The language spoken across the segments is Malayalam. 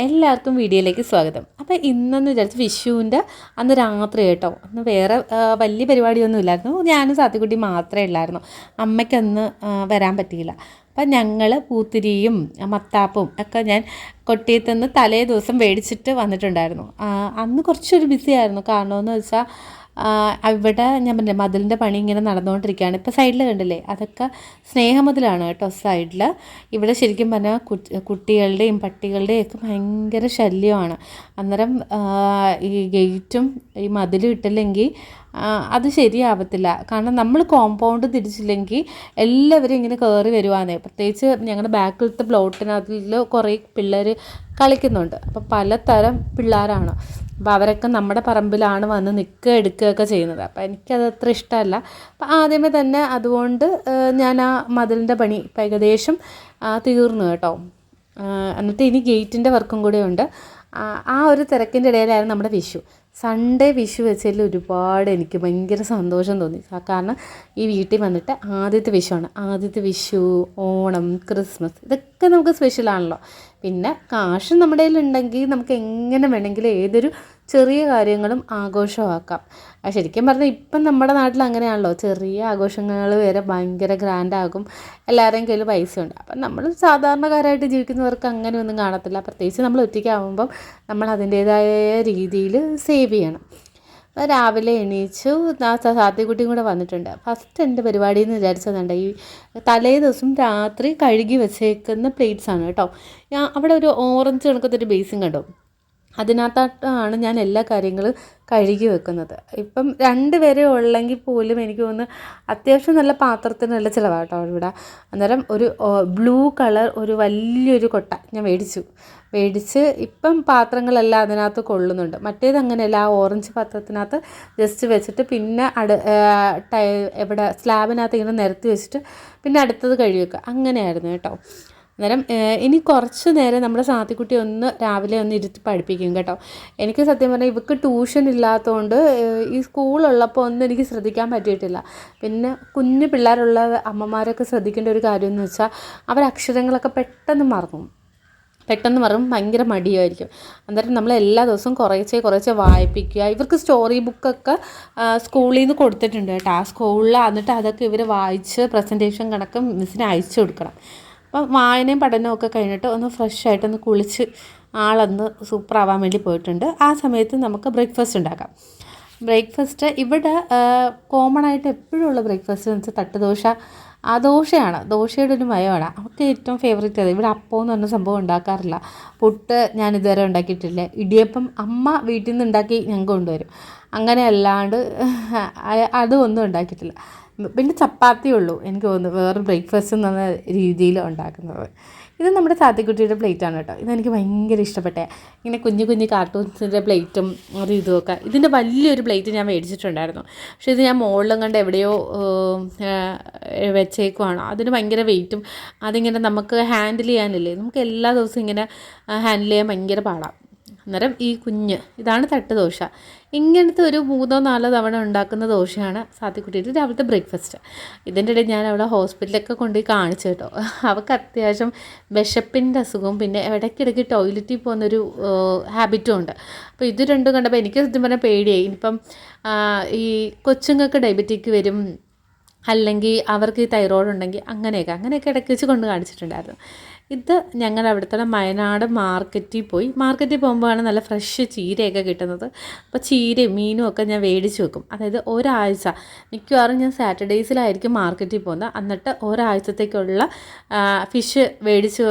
എല്ലാവർക്കും വീഡിയോയിലേക്ക് സ്വാഗതം. അപ്പോൾ ഇന്നെന്ന് വിചാരിച്ച് വിഷുവിൻ്റെ അന്ന് രാത്രി കേട്ടോ, അന്ന് വേറെ വലിയ പരിപാടിയൊന്നും ഇല്ലായിരുന്നു. ഞാനും സാത്തിക്കുട്ടി മാത്രമേ ഉള്ളായിരുന്നു. അമ്മയ്ക്കന്ന് വരാൻ പറ്റിയില്ല. അപ്പം ഞങ്ങൾ പൂത്തിരിയും മത്താപ്പും ഒക്കെ ഞാൻ കൊട്ടിയത്ത് നിന്ന് തലേ ദിവസം മേടിച്ചിട്ട് വന്നിട്ടുണ്ടായിരുന്നു. അന്ന് കുറച്ചൊരു ബിസി ആയിരുന്നു. കാരണമെന്ന് വെച്ചാൽ ഇവിടെ ഞാൻ പറഞ്ഞില്ലേ മതിലിൻ്റെ പണി ഇങ്ങനെ നടന്നുകൊണ്ടിരിക്കുകയാണ്. ഇപ്പോൾ സൈഡിൽ കണ്ടില്ലേ, അതൊക്കെ സ്നേഹമതിലാണ് കേട്ടോ സൈഡിൽ. ഇവിടെ ശരിക്കും പറഞ്ഞാൽ കുട്ടികളുടെയും പട്ടികളുടെയും ഒക്കെ ഭയങ്കര ശല്യമാണ്. അന്നേരം ഈ ഗേറ്റും ഈ മതിലും ഇട്ടില്ലെങ്കിൽ അത് ശരിയാവത്തില്ല. കാരണം നമ്മൾ കോമ്പൗണ്ട് തിരിച്ചില്ലെങ്കിൽ എല്ലാവരും ഇങ്ങനെ കയറി വരുവാന്നേ. പ്രത്യേകിച്ച് ഞങ്ങളുടെ ബാക്കിലത്തെ പ്ലോട്ടിനകത്തിൽ കുറേ പിള്ളേർ കളിക്കുന്നുണ്ട്. അപ്പോൾ പലതരം പിള്ളേരാണ്. അപ്പോൾ അവരൊക്കെ നമ്മുടെ പറമ്പിലാണ് വന്ന് നിൽക്കുക എടുക്കുകയൊക്കെ ചെയ്യുന്നത്. അപ്പോൾ എനിക്കത് അത്ര ഇഷ്ടമല്ല. അപ്പോൾ ആദ്യമേ തന്നെ അതുകൊണ്ട് ഞാൻ ആ മതിലിൻ്റെ പണി ഇപ്പം ഏകദേശം തീർന്നു കേട്ടോ. എന്നിട്ട് ഇനി ഗേറ്റിൻ്റെ വർക്കും കൂടെ ഉണ്ട്. ആ ഒരു തിരക്കിൻ്റെ ഇടയിലായിരുന്നു നമ്മുടെ വിഷു. സൺഡേ വിഷു വെച്ചതിൽ ഒരുപാട് എനിക്ക് ഭയങ്കര സന്തോഷം തോന്നി. കാരണം ഈ വീട്ടിൽ വന്നിട്ട് ആദ്യത്തെ വിഷുവാണ്. ആദ്യത്തെ വിഷു, ഓണം, ക്രിസ്മസ് ഇതൊക്കെ നമുക്ക് സ്പെഷ്യലാണല്ലോ. പിന്നെ കാശ് നമ്മുടെ കയ്യിലുണ്ടെങ്കിൽ നമുക്ക് എങ്ങനെ വേണമെങ്കിലും ഏതൊരു ചെറിയ കാര്യങ്ങളും ആഘോഷമാക്കാം. ശരിക്കും പറഞ്ഞാൽ ഇപ്പം നമ്മുടെ നാട്ടിൽ അങ്ങനെയാണല്ലോ, ചെറിയ ആഘോഷങ്ങൾ വരെ ഭയങ്കര ഗ്രാൻഡാകും. എല്ലാവരുടെയും കയ്യിൽ പൈസയുണ്ട്. അപ്പം നമ്മൾ സാധാരണക്കാരായിട്ട് ജീവിക്കുന്നവർക്ക് അങ്ങനെയൊന്നും കാണത്തില്ല. പ്രത്യേകിച്ച് നമ്മൾ ഒറ്റയ്ക്കാവുമ്പം നമ്മൾ അതിൻ്റേതായ രീതിയിൽ സേവ് ചെയ്യണം. രാവിലെ എണീച്ചു, സാത്തിക്കുട്ടിയും കൂടെ വന്നിട്ടുണ്ട്. ഫസ്റ്റ് എൻ്റെ പരിപാടി എന്ന് വിചാരിച്ചതുണ്ട് ഈ തലേ ദിവസം രാത്രി കഴുകി വെച്ചേക്കുന്ന പ്ലേറ്റ്സാണ് കേട്ടോ. അവിടെ ഒരു ഓറഞ്ച് കണക്കത്തൊരു ബേസിൻ കണ്ടോ, അതിനകത്താണ് ഞാൻ എല്ലാ കാര്യങ്ങളും കഴുകി വെക്കുന്നത്. ഇപ്പം 2 പേരെ ഉള്ളെങ്കിൽ പോലും എനിക്ക് തോന്നുന്നു അത്യാവശ്യം നല്ല പാത്രത്തിന് നല്ല ചിലവാണ് കേട്ടോ ഇവിടെ. അന്നേരം ഒരു ബ്ലൂ കളർ ഒരു വലിയൊരു കൊട്ട ഞാൻ മേടിച്ച് ഇപ്പം പാത്രങ്ങളെല്ലാം അതിനകത്ത് കൊള്ളുന്നുണ്ട്. മറ്റേത് അങ്ങനെയല്ല, ആ ഓറഞ്ച് പാത്രത്തിനകത്ത് ജസ്റ്റ് വെച്ചിട്ട് പിന്നെ എവിടെ സ്ലാബിനകത്ത് ഇങ്ങനെ നിരത്തി വെച്ചിട്ട് പിന്നെ അടുത്തത് കഴുകി വെക്കുക, അങ്ങനെയായിരുന്നു കേട്ടോ. അന്നേരം ഇനി കുറച്ച് നേരം നമ്മുടെ സാത്തിക്കുട്ടി രാവിലെ ഇരുത്തി പഠിപ്പിക്കും കേട്ടോ. എനിക്ക് സത്യം പറഞ്ഞാൽ ഇവർക്ക് ട്യൂഷൻ ഇല്ലാത്തതുകൊണ്ട് ഈ സ്കൂളുള്ളപ്പോൾ ഒന്നും എനിക്ക് ശ്രദ്ധിക്കാൻ പറ്റിയിട്ടില്ല. പിന്നെ കുഞ്ഞു പിള്ളേരുള്ള അമ്മമാരൊക്കെ ശ്രദ്ധിക്കേണ്ട ഒരു കാര്യം എന്ന് വെച്ചാൽ അവർ അക്ഷരങ്ങളൊക്കെ പെട്ടെന്ന് മറക്കും, ഭയങ്കര മടിയായിരിക്കും. അന്നേരം നമ്മൾ എല്ലാ ദിവസവും കുറേശ്ശെ വായിപ്പിക്കുക. ഇവർക്ക് സ്റ്റോറി ബുക്കൊക്കെ സ്കൂളിൽ നിന്ന് കൊടുത്തിട്ടുണ്ട് കേട്ടോ. ആ സ്കൂളിൽ എന്നിട്ട് അതൊക്കെ ഇവർ വായിച്ച് പ്രസൻറ്റേഷൻ കണക്ക് മിസ്സിന് അയച്ചു കൊടുക്കണം. അപ്പം വായനയും പഠനവും ഒക്കെ കഴിഞ്ഞിട്ട് ഒന്ന് ഫ്രഷായിട്ടൊന്ന് കുളിച്ച് ആളൊന്ന് സൂപ്പറാവാൻ വേണ്ടി പോയിട്ടുണ്ട്. ആ സമയത്ത് നമുക്ക് ബ്രേക്ക്ഫാസ്റ്റ് ഉണ്ടാക്കാം. ബ്രേക്ക്ഫാസ്റ്റ് ഇവിടെ കോമൺ ആയിട്ട് എപ്പോഴുള്ള ബ്രേക്ക്ഫാസ്റ്റ് എന്ന് വെച്ചാൽ തട്ടുദോശ. ആ ദോശയുടെ ഒരു മയമാണ് അവർക്ക് ഏറ്റവും ഫേവറേറ്റ്. അത് ഇവിടെ അപ്പം എന്ന് പറഞ്ഞ സംഭവം ഉണ്ടാക്കാറില്ല. പുട്ട് ഞാൻ ഇതുവരെ ഉണ്ടാക്കിയിട്ടില്ല. ഇടിയപ്പം അമ്മ വീട്ടിൽ നിന്ന് ഉണ്ടാക്കി ഞങ്ങൾക്ക് കൊണ്ടുവരും. അങ്ങനെ അല്ലാണ്ട് അതും ഉണ്ടാക്കിയിട്ടില്ല. പിന്നെ ചപ്പാത്തി ഉള്ളൂ എനിക്ക് തോന്നുന്നു വേറെ ബ്രേക്ക്ഫാസ്റ്റ് എന്ന രീതിയിൽ ഉണ്ടാക്കുന്നത്. ഇത് നമ്മുടെ സാത്തിക്കുട്ടിയുടെ പ്ലേറ്റാണ് കേട്ടോ. ഇതെനിക്ക് ഭയങ്കര ഇഷ്ടപ്പെട്ടെ. ഇങ്ങനെ കുഞ്ഞു കാർട്ടൂൺസിൻ്റെ പ്ലേറ്റും അത് ഇതുമൊക്കെ. ഇതിൻ്റെ വലിയൊരു പ്ലേറ്റ് ഞാൻ മേടിച്ചിട്ടുണ്ടായിരുന്നു. പക്ഷേ ഇത് ഞാൻ മുകളിലും കണ്ട് എവിടെയോ വെച്ചേക്കുവാണ്. അതിന് ഭയങ്കര വെയിറ്റും അതിങ്ങനെ നമുക്ക് ഹാൻഡിൽ ചെയ്യാനില്ലേ, നമുക്ക് എല്ലാ ദിവസവും ഇങ്ങനെ ഹാൻഡിൽ ചെയ്യാൻ ഭയങ്കര പാടാണ്. അന്നേരം ഇതാണ് തട്ടുദോശ. ഇങ്ങനത്തെ ഒരു 3-4 തവണ ഉണ്ടാക്കുന്ന ദോശയാണ് സാത്തിക്കുട്ടിയുടെ രാവിലത്തെ ബ്രേക്ക്ഫാസ്റ്റ്. ഇതിൻ്റെ ഇടയിൽ ഞാൻ അവളെ ഹോസ്പിറ്റലിലൊക്കെ കൊണ്ടുപോയി കാണിച്ചു കേട്ടോ. അവൾക്ക് അത്യാവശ്യം വിശപ്പിൻ്റെ അസുഖവും പിന്നെ ഇടയ്ക്കിടയ്ക്ക് ടോയ്ലറ്റിൽ പോകുന്നൊരു ഹാബിറ്റും ഉണ്ട്. അപ്പോൾ ഇത് രണ്ടും കണ്ടപ്പോൾ എനിക്ക് സത്യം പറഞ്ഞാൽ പേടിയായി. ഇനിയിപ്പം ഈ കൊച്ചുങ്ങൾക്ക് ഡയബറ്റിക് വരും, അല്ലെങ്കിൽ അവർക്ക് ഈ തൈറോയ്ഡ് ഉണ്ടെങ്കിൽ അങ്ങനെയൊക്കെ ഇടയ്ക്ക് വെച്ച് കൊണ്ട് കാണിച്ചിട്ടുണ്ടായിരുന്നു. ഇത് ഞങ്ങളുടെ അവിടുത്തെ വയനാട് മാർക്കറ്റിൽ പോകുമ്പോഴാണ് നല്ല ഫ്രഷ് ചീരയൊക്കെ കിട്ടുന്നത്. അപ്പോൾ ചീരയും മീനും ഒക്കെ ഞാൻ മേടിച്ച് വെക്കും. അതായത് ഒരാഴ്ച മിക്കവാറും ഞാൻ സാറ്റർഡേയ്സിലായിരിക്കും മാർക്കറ്റിൽ പോകുന്നത്. എന്നിട്ട് ഒരാഴ്ചത്തേക്കുള്ള ഫിഷ് മേടിച്ച്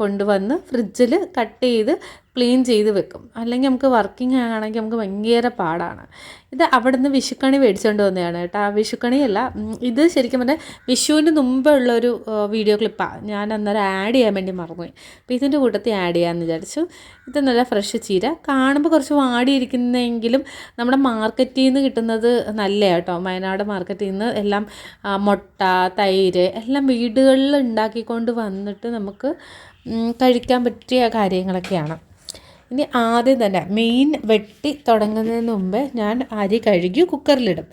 കൊണ്ടുവന്ന് ഫ്രിഡ്ജിൽ കട്ട് ചെയ്ത് ക്ലീൻ ചെയ്ത് വെക്കും. അല്ലെങ്കിൽ നമുക്ക് വർക്കിംഗ് ആണെങ്കിൽ നമുക്ക് ഭയങ്കര പാടാണ്. ഇത് അവിടെ നിന്ന് വിഷുക്കണി മേടിച്ചുകൊണ്ട് വന്നതാണ് കേട്ടോ. ആ വിഷുക്കണിയല്ല, ഇത് ശരിക്കും പറഞ്ഞാൽ വിഷുവിന് മുമ്പേ ഉള്ളൊരു വീഡിയോ ക്ലിപ്പാണ്. ഞാൻ അന്നേരം ആഡ് ചെയ്യാൻ വേണ്ടി മറന്നുപോയി. അപ്പോൾ ഇതിൻ്റെ കൂട്ടത്തിൽ ആഡ് ചെയ്യാമെന്ന് വിചാരിച്ചു. ഇത് നല്ല ഫ്രഷ് ചീര കാണുമ്പോൾ കുറച്ച് വാടിയിരിക്കുന്നെങ്കിലും നമ്മുടെ മാർക്കറ്റിൽ നിന്ന് കിട്ടുന്നത് നല്ല കേട്ടോ. വയനാട് മാർക്കറ്റിൽ നിന്ന് എല്ലാം മുട്ട, തൈര് എല്ലാം വീടുകളിൽ ഉണ്ടാക്കിക്കൊണ്ട് വന്നിട്ട് നമുക്ക് കഴിക്കാൻ പറ്റിയ കാര്യങ്ങളൊക്കെയാണ്. ഇനി ആദ്യം തന്നെ മീൻ വെട്ടി തുടങ്ങുന്നതിന് മുമ്പ് ഞാൻ അരി കഴുകി കുക്കറിലിടും.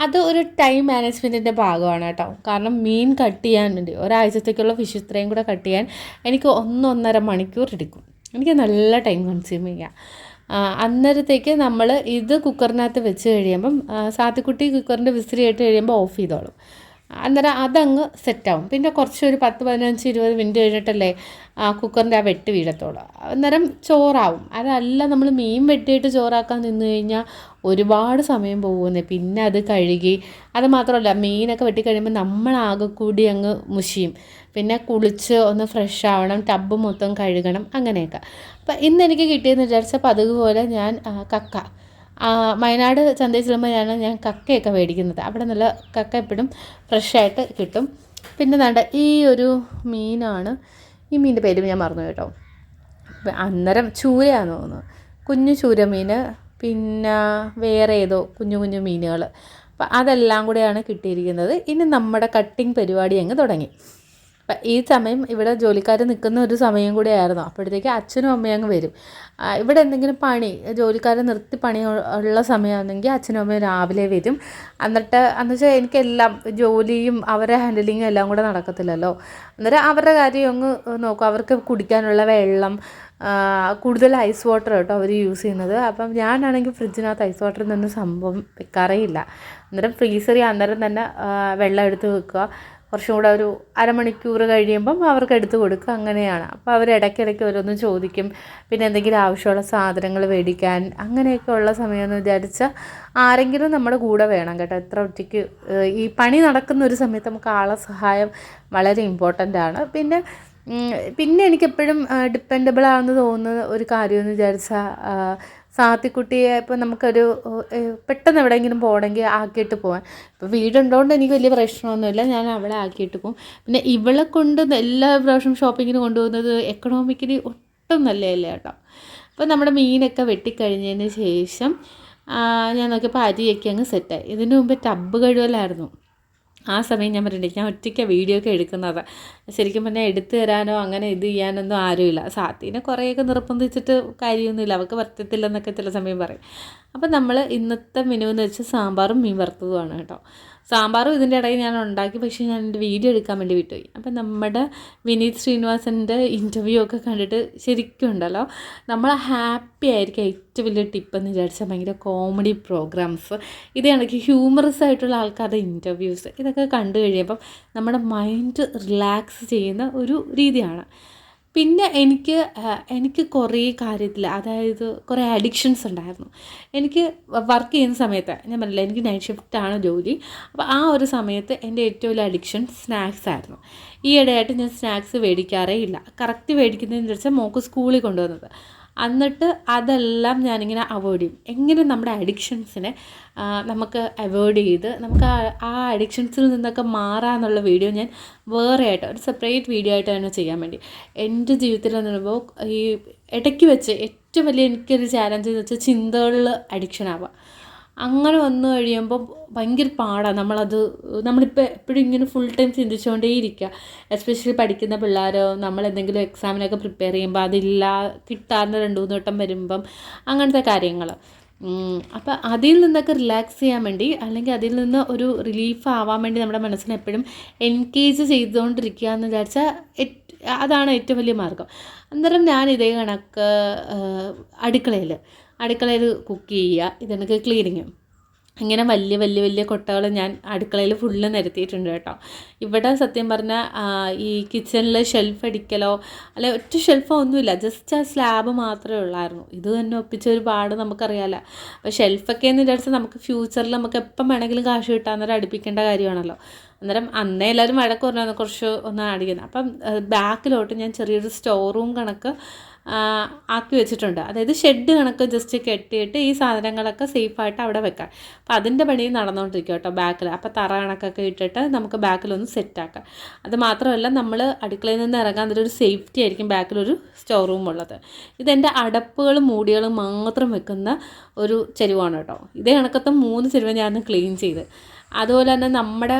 അത് ഒരു ടൈം മാനേജ്മെൻറ്റിൻ്റെ ഭാഗമാണ് കേട്ടോ. കാരണം മീൻ കട്ട് ചെയ്യാൻ വേണ്ടി ഒരാഴ്ചത്തേക്കുള്ള ഫിഷ് ഇത്രയും കൂടെ കട്ട് ചെയ്യാൻ എനിക്ക് 1-1.5 മണിക്കൂർ എടുക്കും. എനിക്ക് നല്ല ടൈം കൺസ്യൂമിങ് ആണ്. അന്നേരത്തേക്ക് നമ്മൾ ഇത് കുക്കറിനകത്ത് വെച്ച് കഴിയുമ്പം സാത്തിക്കുട്ടി കുക്കറിൻ്റെ വിസിൽ കേട്ട് കഴിയുമ്പോൾ ഓഫ് ചെയ്തോളും. അന്നേരം അതങ്ങ് സെറ്റാവും. പിന്നെ കുറച്ചൊരു 10-15-20 മിനിറ്റ് കഴിഞ്ഞിട്ടല്ലേ കുക്കറിൻ്റെ ആ വെട്ട് വീഴത്തുള്ളൂ. അന്നേരം ചോറാവും. അതല്ല നമ്മൾ മീൻ വെട്ടിയിട്ട് ചോറാക്കാൻ നിന്ന് കഴിഞ്ഞാൽ ഒരുപാട് സമയം പോകുന്നേ. പിന്നെ അത് കഴുകി, അത് മാത്രമല്ല മീനൊക്കെ വെട്ടിക്കഴിയുമ്പോൾ നമ്മളാകെ കൂടി അങ്ങ് മുഷിയും. പിന്നെ കുളിച്ച് ഒന്ന് ഫ്രഷ് ആവണം, ടബ്ബ് മൊത്തം കഴുകണം, അങ്ങനെയൊക്കെ. അപ്പം ഇന്നെനിക്ക് കിട്ടിയെന്ന് വിചാരിച്ചപ്പോൾ അതുപോലെ ഞാൻ കക്ക വയനാട് ചന്തയിൽ ചെല്ലുമ്പോഴാണ് ഞാൻ കക്കയൊക്കെ മേടിക്കുന്നത്. അവിടെ നല്ല കക്ക എപ്പോഴും ഫ്രഷായിട്ട് കിട്ടും. പിന്നെ ദാണ്ട ഈ ഒരു മീനാണ്, ഈ മീനിൻ്റെ പേര് ഞാൻ മറന്നു കേട്ടോ. അന്നേരം ചൂരയാണെന്ന് തോന്നുന്നു, കുഞ്ഞു ചൂര മീൻ, പിന്നെ വേറെ ഏതോ കുഞ്ഞു കുഞ്ഞു മീനുകൾ. അപ്പം അതെല്ലാം കൂടെയാണ് കിട്ടിയിരിക്കുന്നത്. ഇനി നമ്മുടെ കട്ടിങ് പരിപാടി അങ്ങ് തുടങ്ങി. അപ്പം ഈ സമയം ഇവിടെ ജോലിക്കാർ നിൽക്കുന്ന ഒരു സമയം കൂടെ ആയിരുന്നു. അപ്പോഴത്തേക്ക് അച്ഛനും അമ്മയും അങ്ങ് വരും. ഇവിടെ എന്തെങ്കിലും പണി ജോലിക്കാരെ നിർത്തി പണി ഉള്ള സമയമാണെങ്കിൽ അച്ഛനും അമ്മയും രാവിലെ വരും. എന്നിട്ട് എന്ന് വെച്ചാൽ എനിക്കെല്ലാം ജോലിയും അവരെ ഹാൻഡിലിങ്ങും എല്ലാം കൂടെ നടക്കത്തില്ലല്ലോ. അന്നേരം അവരുടെ കാര്യം അങ്ങ് നോക്കും. അവർക്ക് കുടിക്കാനുള്ള വെള്ളം കൂടുതൽ ഐസ് വാട്ടർ കേട്ടോ അവർ യൂസ് ചെയ്യുന്നത്. അപ്പം ഞാനാണെങ്കിൽ ഫ്രിഡ്ജിനകത്ത് ഐസ് വാട്ടർ നിന്ന് സംഭവം വെക്കാറേ ഇല്ല. അന്നേരം ഫ്രീസറിൽ അന്നേരം തന്നെ വെള്ളം എടുത്ത് വെക്കുക. കുറച്ചും കൂടെ ഒരു അരമണിക്കൂർ കഴിയുമ്പം അവർക്ക് എടുത്ത് കൊടുക്കുക, അങ്ങനെയാണ്. അപ്പോൾ അവർ ഇടയ്ക്കിടയ്ക്ക് ഓരോന്ന് ചോദിക്കും. പിന്നെ എന്തെങ്കിലും ആവശ്യമുള്ള സാധനങ്ങൾ മേടിക്കാൻ അങ്ങനെയൊക്കെ ഉള്ള സമയമെന്ന് വിചാരിച്ചാൽ ആരെങ്കിലും നമ്മുടെ കൂടെ വേണം കേട്ടോ. എത്ര ഒറ്റയ്ക്ക് ഈ പണി നടക്കുന്ന ഒരു സമയത്ത് നമുക്ക് ആളെ സഹായം വളരെ ഇമ്പോർട്ടൻ്റ് ആണ്. പിന്നെ എനിക്കെപ്പോഴും ഡിപ്പെൻഡബിൾ ആണെന്ന് തോന്നുന്ന ഒരു കാര്യമെന്ന് വിചാരിച്ചാൽ സാത്തിക്കുട്ടിയെ ഇപ്പോൾ നമുക്കൊരു പെട്ടെന്ന് എവിടെയെങ്കിലും പോകണമെങ്കിൽ ആക്കിയിട്ട് പോകാൻ. ഇപ്പോൾ വീടുണ്ടോണ്ട് എനിക്ക് വലിയ പ്രശ്നമൊന്നുമില്ല, ഞാൻ അവളെ ആക്കിയിട്ട് പോകും. പിന്നെ ഇവളെ കൊണ്ട് എല്ലാ പ്രാവശ്യം ഷോപ്പിങ്ങിന് കൊണ്ടുപോകുന്നത് എക്കണോമിക്കലി ഒട്ടും നല്ലതല്ല കേട്ടോ. അപ്പോൾ നമ്മുടെ മീനൊക്കെ വെട്ടിക്കഴിഞ്ഞതിന് ശേഷം ഞാൻ നോക്കിയപ്പോൾ അരിയൊക്കെ അങ്ങ് സെറ്റായി. ഇതിന് മുമ്പ് ടബ്ബ് കഴുകലായിരുന്നു. ആ സമയം ഞാൻ പറഞ്ഞില്ലേ, ഞാൻ ഒറ്റയ്ക്ക് വീഡിയോ ഒക്കെ എടുക്കുന്നത്. ശരിക്കും പറഞ്ഞാൽ എടുത്തു തരാനോ അങ്ങനെ ഇത് ചെയ്യാനൊന്നും ആരുമില്ല. സാത്തിനെ കുറേയൊക്കെ നിർബന്ധിച്ചിട്ട് കാര്യമൊന്നുമില്ല, അവൾക്ക് പറ്റത്തില്ലെന്നൊക്കെ ചില സമയം പറയും. അപ്പം നമ്മൾ ഇന്നത്തെ മെനു എന്ന് വെച്ചാൽ സാമ്പാറും മീൻ വറുത്തതുമാണ് കേട്ടോ. സാമ്പാറും ഇതിൻ്റെ ഇടയിൽ ഞാൻ ഉണ്ടാക്കി, പക്ഷേ ഞാൻ എൻ്റെ വീഡിയോ എടുക്കാൻ വേണ്ടി വിട്ടുപോയി. അപ്പം നമ്മുടെ വിനീത് ശ്രീനിവാസൻ്റെ ഇൻ്റർവ്യൂ ഒക്കെ കണ്ടിട്ട് ശരിക്കും ഉണ്ടല്ലോ നമ്മൾ ഹാപ്പി ആയിരിക്കും. ഏറ്റവും വലിയ ടിപ്പെന്ന് വിചാരിച്ചാൽ ഭയങ്കര കോമഡി പ്രോഗ്രാംസ്, ഇത് കണക്ക് ഹ്യൂമറസ് ആയിട്ടുള്ള ആൾക്കാരുടെ ഇൻ്റർവ്യൂസ്, ഇതൊക്കെ കണ്ടു കഴിയുമ്പം നമ്മുടെ മൈൻഡ് റിലാക്സ് ചെയ്യുന്ന ഒരു രീതിയാണ്. പിന്നെ എനിക്ക് കുറേ കാര്യത്തിൽ, അതായത് കുറേ അഡിക്ഷൻസ് ഉണ്ടായിരുന്നു. എനിക്ക് വർക്ക് ചെയ്യുന്ന സമയത്ത് ഞാൻ പറഞ്ഞില്ല, എനിക്ക് നൈറ്റ് ഷിഫ്റ്റാണ് ജോലി. അപ്പോൾ ആ ഒരു സമയത്ത് എൻ്റെ ഏറ്റവും വലിയ അഡിക്ഷൻ സ്നാക്സ് ആയിരുന്നു. ഈയിടെയായിട്ട് ഞാൻ സ്നാക്സ് മേടിക്കാറേ ഇല്ല. കറക്റ്റ് മേടിക്കുന്നതെന്ന് വെച്ചാൽ മോൾക്ക് സ്കൂളിൽ കൊണ്ടുവന്നത്. എന്നിട്ട് അതെല്ലാം ഞാനിങ്ങനെ അവോയ്ഡ് ചെയ്യും. എങ്ങനെ നമ്മുടെ അഡിക്ഷൻസിനെ നമുക്ക് അവോയ്ഡ് ചെയ്ത് നമുക്ക് ആ അഡിക്ഷൻസിൽ നിന്നൊക്കെ മാറാമെന്നുള്ള വീഡിയോ ഞാൻ വേറെ ആയിട്ട് ഒരു സെപ്പറേറ്റ് വീഡിയോ ആയിട്ട് തന്നെ ചെയ്യാൻ വേണ്ടി. എൻ്റെ ജീവിതത്തിൽ എന്ന് പറയുമ്പോൾ ഈ ഇടയ്ക്ക് വെച്ച് ഏറ്റവും വലിയ എനിക്കൊരു ചാലഞ്ച് എന്ന് വെച്ചാൽ ചിന്തകളിൽ അഡിക്ഷൻ ആവുക. അങ്ങനെ വന്നു കഴിയുമ്പോൾ ഭയങ്കര പാടാണ്. നമ്മളിപ്പോൾ എപ്പോഴും ഇങ്ങനെ ഫുൾ ടൈം ചിന്തിച്ചുകൊണ്ടേ ഇരിക്കുക. എസ്പെഷ്യലി പഠിക്കുന്ന പിള്ളേർ, നമ്മളെന്തെങ്കിലും എക്സാമിനൊക്കെ പ്രിപ്പയർ ചെയ്യുമ്പോൾ കിട്ടാറുണ്ട് 2-3 വട്ടം വരുമ്പം, അങ്ങനത്തെ കാര്യങ്ങൾ. അപ്പോൾ അതിൽ നിന്നൊക്കെ റിലാക്സ് ചെയ്യാൻ വേണ്ടി, അല്ലെങ്കിൽ അതിൽ നിന്ന് ഒരു റിലീഫ് ആവാൻ വേണ്ടി നമ്മുടെ മനസ്സിനെ എപ്പോഴും എൻഗേജ് ചെയ്തുകൊണ്ടിരിക്കുക എന്ന് വിചാരിച്ചാൽ അതാണ് ഏറ്റവും വലിയ മാർഗം. അന്നേരം ഞാൻ ഇതേ കണക്ക് അടുക്കളയിൽ കുക്ക് ചെയ്യുക, ഇതെനിക്ക് ക്ലീനിങ്, ഇങ്ങനെ വലിയ കൊട്ടകൾ ഞാൻ അടുക്കളയിൽ ഫുള്ള് നിരത്തിയിട്ടുണ്ട് കേട്ടോ. ഇവിടെ സത്യം പറഞ്ഞാൽ ഈ കിച്ചണിൽ ഷെൽഫ് അടിക്കലോ അല്ലെ ഒറ്റ ഷെൽഫോ ഒന്നുമില്ല, ജസ്റ്റ് ആ സ്ലാബ് മാത്രമേ ഉള്ളായിരുന്നു. ഇത് തന്നെ ഒപ്പിച്ച ഒരു പാട് നമുക്കറിയാമല്ലോ. അപ്പോൾ ഷെൽഫൊക്കെ എന്ന് വിചാരിച്ചാൽ നമുക്ക് ഫ്യൂച്ചറിൽ നമുക്ക് എപ്പം വേണമെങ്കിലും കാശ് കിട്ടാന്നേരം അടുപ്പിക്കേണ്ട കാര്യമാണല്ലോ. അന്നേരം അന്നേ എല്ലാവരും വഴക്ക് പറഞ്ഞാൽ കുറച്ച് ഒന്ന് അടിക്കുന്നത്. അപ്പം ബാക്കിലോട്ട് ഞാൻ ചെറിയൊരു സ്റ്റോർ റൂം കണക്ക് ആക്കി വെച്ചിട്ടുണ്ട്. അതായത് ഷെഡ് കണക്ക് ജസ്റ്റ് കെട്ടിയിട്ട് ഈ സാധനങ്ങളൊക്കെ സേഫായിട്ട് അവിടെ വെക്കാം. അപ്പോൾ അതിൻ്റെ പണി നടന്നുകൊണ്ടിരിക്കും കേട്ടോ ബാക്കിൽ. അപ്പോൾ തറ കണക്കൊക്കെ ഇട്ടിട്ട് നമുക്ക് ബാക്കിലൊന്ന് സെറ്റാക്കാം. അത് മാത്രമല്ല, നമ്മൾ അടുക്കളയിൽ നിന്ന് ഇറങ്ങാൻ ഒരു സേഫ്റ്റി ആയിരിക്കും ബാക്കിലൊരു സ്റ്റോർ റൂം ഉള്ളത്. ഇതെൻ്റെ അടപ്പുകളും മൂടികളും മാത്രം വെക്കുന്ന ഒരു ചെരുവാണ് കേട്ടോ. ഇതേ കണക്കത്തെ 3 ചെരുവ് ഞാൻ ക്ലീൻ ചെയ്ത്. അതുപോലെ തന്നെ നമ്മുടെ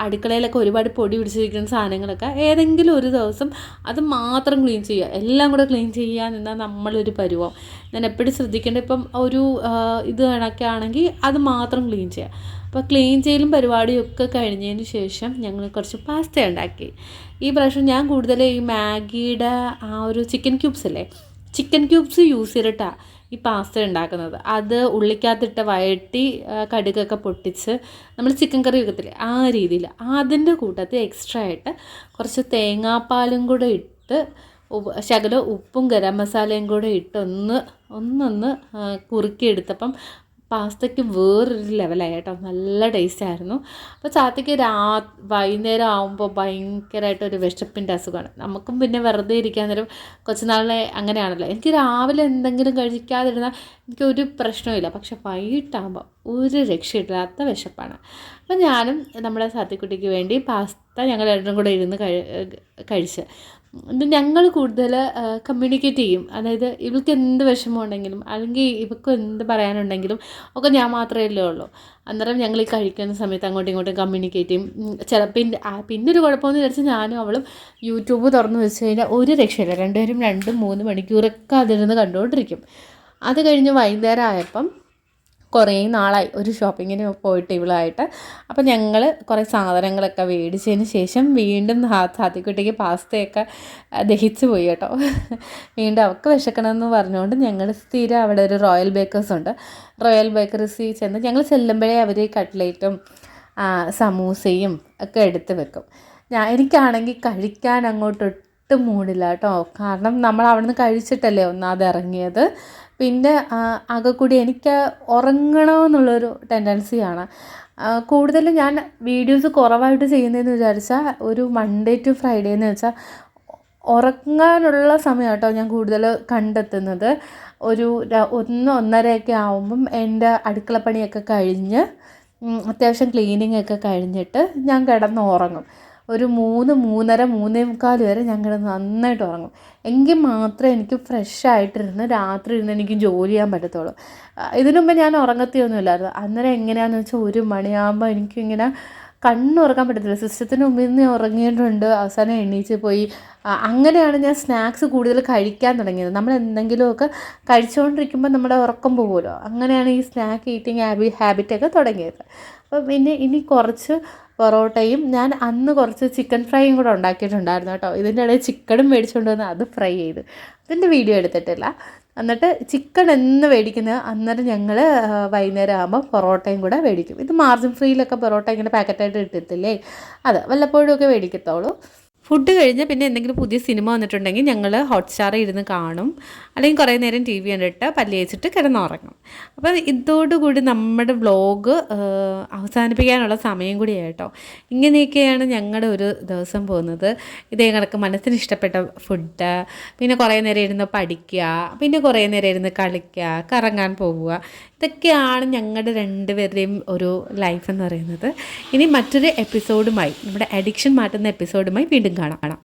അടുക്കളയിലൊക്കെ ഒരുപാട് പൊടി പിടിച്ചിരിക്കുന്ന സാധനങ്ങളൊക്കെ ഏതെങ്കിലും ഒരു ദിവസം അത് മാത്രം ക്ലീൻ ചെയ്യുക. എല്ലാം കൂടെ ക്ലീൻ ചെയ്യാൻ നിന്നാൽ നമ്മളൊരു പരുവം. ഞാൻ എപ്പോഴും ശ്രദ്ധിക്കേണ്ടത്, ഇപ്പം ഒരു ഇത് കണക്കെ ആണെങ്കിൽ അത് മാത്രം ക്ലീൻ ചെയ്യുക. അപ്പോൾ ക്ലീൻ ചെയ്യലും പരിപാടിയൊക്കെ കഴിഞ്ഞതിന് ശേഷം ഞങ്ങൾ കുറച്ച് പാസ്ത ഉണ്ടാക്കി. ഈ പ്രാവശ്യം ഞാൻ കൂടുതൽ ഈ മാഗിയുടെ ആ ഒരു ചിക്കൻ ക്യൂബ്സ് അല്ലേ, ചിക്കൻ ക്യൂബ്സ് യൂസ് ചെയ്തിട്ടാണ് ഈ പാസ്ത ഉണ്ടാക്കുന്നത്. അത് ഉള്ളിക്കകത്തിട്ട് വഴറ്റി കടുകൊക്കെ പൊട്ടിച്ച് നമ്മൾ ചിക്കൻ കറി വെക്കത്തില്ലേ ആ രീതിയിൽ. അതിൻ്റെ കൂട്ടത്തിൽ എക്സ്ട്രാ ആയിട്ട് കുറച്ച് തേങ്ങാപ്പാലും കൂടെ ഇട്ട് ശകലം ഉപ്പും ഗരം മസാലയും കൂടെ ഇട്ട് ഒന്നൊന്ന് കുറുക്കിയെടുത്തപ്പം പാസ്തയ്ക്ക് വേറൊരു ലെവലായി കേട്ടോ. നല്ല ടേസ്റ്റായിരുന്നു. അപ്പോൾ ചാത്തയ്ക്ക് വൈകുന്നേരം ആകുമ്പോൾ ഭയങ്കരമായിട്ടൊരു വിശപ്പിൻ്റെ അസുഖമാണ്. നമുക്കും പിന്നെ വെറുതെ ഇരിക്കാൻ നേരം കുറച്ച് നാളെ അങ്ങനെയാണല്ലോ. എനിക്ക് രാവിലെ എന്തെങ്കിലും കഴിക്കാതിരുന്നാൽ എനിക്കൊരു പ്രശ്നമില്ല. പക്ഷെ വൈകിട്ടാകുമ്പോൾ ഒരു രക്ഷയില്ലാത്ത വിശപ്പാണ്. അപ്പം ഞാനും നമ്മുടെ സാത്തിക്കുട്ടിക്ക് വേണ്ടി പാസ്ത ഞങ്ങൾ രണ്ടും കൂടെ ഇരുന്ന് കഴിച്ച്. ഞങ്ങൾ കൂടുതൽ കമ്മ്യൂണിക്കേറ്റ് ചെയ്യും. അതായത് ഇവൾക്ക് എന്ത് വിഷമമുണ്ടെങ്കിലും അല്ലെങ്കിൽ ഇവൾക്ക് എന്ത് പറയാനുണ്ടെങ്കിലും ഒക്കെ ഞാൻ മാത്രമല്ലേ ഉള്ളൂ. അന്നേരം ഞങ്ങൾ ഈ കഴിക്കുന്ന സമയത്ത് അങ്ങോട്ടും ഇങ്ങോട്ടും കമ്മ്യൂണിക്കേറ്റ് ചെയ്യും. പിന്നെ ഒരു കുഴപ്പമെന്ന് വിചാരിച്ചാൽ ഞാനും അവളും യൂട്യൂബ് തുറന്ന് വെച്ച് കഴിഞ്ഞാൽ ഒരു രക്ഷയില്ല. രണ്ടുപേരും 2-3 മണിക്കൂറൊക്കെ അതിരുന്ന് കണ്ടുകൊണ്ടിരിക്കും. അത് കഴിഞ്ഞ് വൈകുന്നേരം ആയപ്പം കുറേ നാളായി ഒരു ഷോപ്പിങ്ങിന് പോയിട്ട് ഇവളായിട്ട്. അപ്പം ഞങ്ങൾ കുറേ സാധനങ്ങളൊക്കെ മേടിച്ചതിന് ശേഷം വീണ്ടും സാത്തിക്കുട്ടിക്ക് പാസ്തയൊക്കെ ദഹിച്ചു പോയി കേട്ടോ. വീണ്ടും അവൾക്ക് വിശക്കണമെന്ന് പറഞ്ഞുകൊണ്ട് ഞങ്ങൾ സ്ഥിരം അവിടെ ഒരു റോയൽ ബേക്കേഴ്സ് ഉണ്ട്. റോയൽ ബേക്കറീസിൽ ചെന്ന് ഞങ്ങൾ ചെല്ലുമ്പോഴേ അവർ കട്ട്ലേറ്റും സമൂസയും ഒക്കെ എടുത്ത് വെക്കും. എനിക്കാണെങ്കിൽ കഴിക്കാൻ അങ്ങോട്ട് ഒട്ടും മൂടില്ല കേട്ടോ. കാരണം നമ്മൾ അവിടെ നിന്ന് കഴിച്ചിട്ടല്ലേ ഒന്നാമത് ഇറങ്ങിയത്. പിന്നെ ആകെ കൂടി എനിക്ക് ഉറങ്ങണമെന്നുള്ളൊരു ടെൻഡൻസിയാണ്. കൂടുതലും ഞാൻ വീഡിയോസ് കുറവായിട്ട് ചെയ്യുന്നതെന്ന് വിചാരിച്ചാൽ ഒരു മൺഡേ ടു ഫ്രൈഡേ എന്ന് വെച്ചാൽ ഉറങ്ങാനുള്ള സമയം കേട്ടോ ഞാൻ കൂടുതൽ കണ്ടെത്തുന്നത്. ഒരു 1-1:30 ആകുമ്പം എൻ്റെ അടുക്കളപ്പണിയൊക്കെ കഴിഞ്ഞ് അത്യാവശ്യം ക്ലീനിങ് ഒക്കെ കഴിഞ്ഞിട്ട് ഞാൻ കിടന്ന് ഉറങ്ങും. ഒരു 3-3:30 3:45 വരെ ഞങ്ങൾ നന്നായിട്ട് ഉറങ്ങും. എങ്കിൽ മാത്രമേ എനിക്ക് ഫ്രഷായിട്ടിരുന്ന് രാത്രി ഇരുന്ന് എനിക്ക് ജോലി ചെയ്യാൻ പറ്റത്തുള്ളൂ. ഇതിനു മുമ്പ് ഞാൻ ഉറങ്ങത്തിയൊന്നുമില്ലായിരുന്നു. അന്നേരം എങ്ങനെയാണെന്ന് വെച്ചാൽ 1 മണിയാകുമ്പോൾ എനിക്കിങ്ങനെ കണ്ണുറക്കാൻ പറ്റത്തില്ല. സിസ്റ്റത്തിന് മുമ്പിൽ നിന്ന് ഉറങ്ങിയിട്ടുണ്ട്. അവസാനം എണീച്ച് പോയി. അങ്ങനെയാണ് ഞാൻ സ്നാക്സ് കൂടുതൽ കഴിക്കാൻ തുടങ്ങിയത്. നമ്മൾ എന്തെങ്കിലുമൊക്കെ കഴിച്ചുകൊണ്ടിരിക്കുമ്പോൾ നമ്മുടെ ഉറക്കം പോകുമല്ലോ. അങ്ങനെയാണ് ഈ സ്നാക്ക് ഈറ്റിംഗ് ഹാബിറ്റൊക്കെ തുടങ്ങിയത്. അപ്പം പിന്നെ ഇനി കുറച്ച് പൊറോട്ടയും ഞാൻ അന്ന് കുറച്ച് ചിക്കൻ ഫ്രൈയും കൂടെ ഉണ്ടാക്കിയിട്ടുണ്ടായിരുന്നു കേട്ടോ. ഇതിൻ്റെ ഇടയിൽ ചിക്കനും മേടിച്ചുകൊണ്ട് വന്ന് അത് ഫ്രൈ ചെയ്ത് അതിൻ്റെ വീഡിയോ എടുത്തിട്ടില്ല. എന്നിട്ട് ചിക്കൻ എന്ന് മേടിക്കുന്നത് അന്നേരം ഞങ്ങൾ വൈകുന്നേരം ആകുമ്പോൾ പൊറോട്ടയും കൂടെ മേടിക്കും. ഇത് മാർജിൻ ഫ്രീയിലൊക്കെ പൊറോട്ട ഇങ്ങനെ പാക്കറ്റായിട്ട് ഇട്ടിട്ടില്ലേ, അത് വല്ലപ്പോഴും ഒക്കെ മേടിക്കത്തുള്ളൂ. ഫുഡ് കഴിഞ്ഞ് പിന്നെ എന്തെങ്കിലും പുതിയ സിനിമ വന്നിട്ടുണ്ടെങ്കിൽ ഞങ്ങൾ ഹോട്ട്സ്റ്റാറിൽ ഇരുന്ന് കാണും. അല്ലെങ്കിൽ കുറേ നേരം TV കണ്ടിട്ട് പല്ല് തേച്ചിട്ട് കിടന്നുറങ്ങും. അപ്പോൾ ഇതോടുകൂടി നമ്മുടെ വ്ലോഗ് അവസാനിപ്പിക്കാനുള്ള സമയം കൂടിയാണ് കേട്ടോ. ഇങ്ങനെയൊക്കെയാണ് ഞങ്ങളുടെ ഒരു ദിവസം പോകുന്നത്. ഇതേ കണക്ക് മനസ്സിന് ഇഷ്ടപ്പെട്ട ഫുഡ്, പിന്നെ കുറേ നേരം ഇരുന്ന് പഠിക്കുക, പിന്നെ കുറേ നേരം ഇരുന്ന് കളിക്കുക, കറങ്ങാൻ പോവുക. ഇതൊക്കെയാണ് ഞങ്ങളുടെ രണ്ടുപേരുടെയും ഒരു ലൈഫ് എന്ന് പറയുന്നത്. ഇനി മറ്റൊരു എപ്പിസോഡുമായി, നമ്മുടെ അഡിക്ഷൻ മാറ്റുന്ന എപ്പിസോഡുമായി വീണ്ടും കാണാം.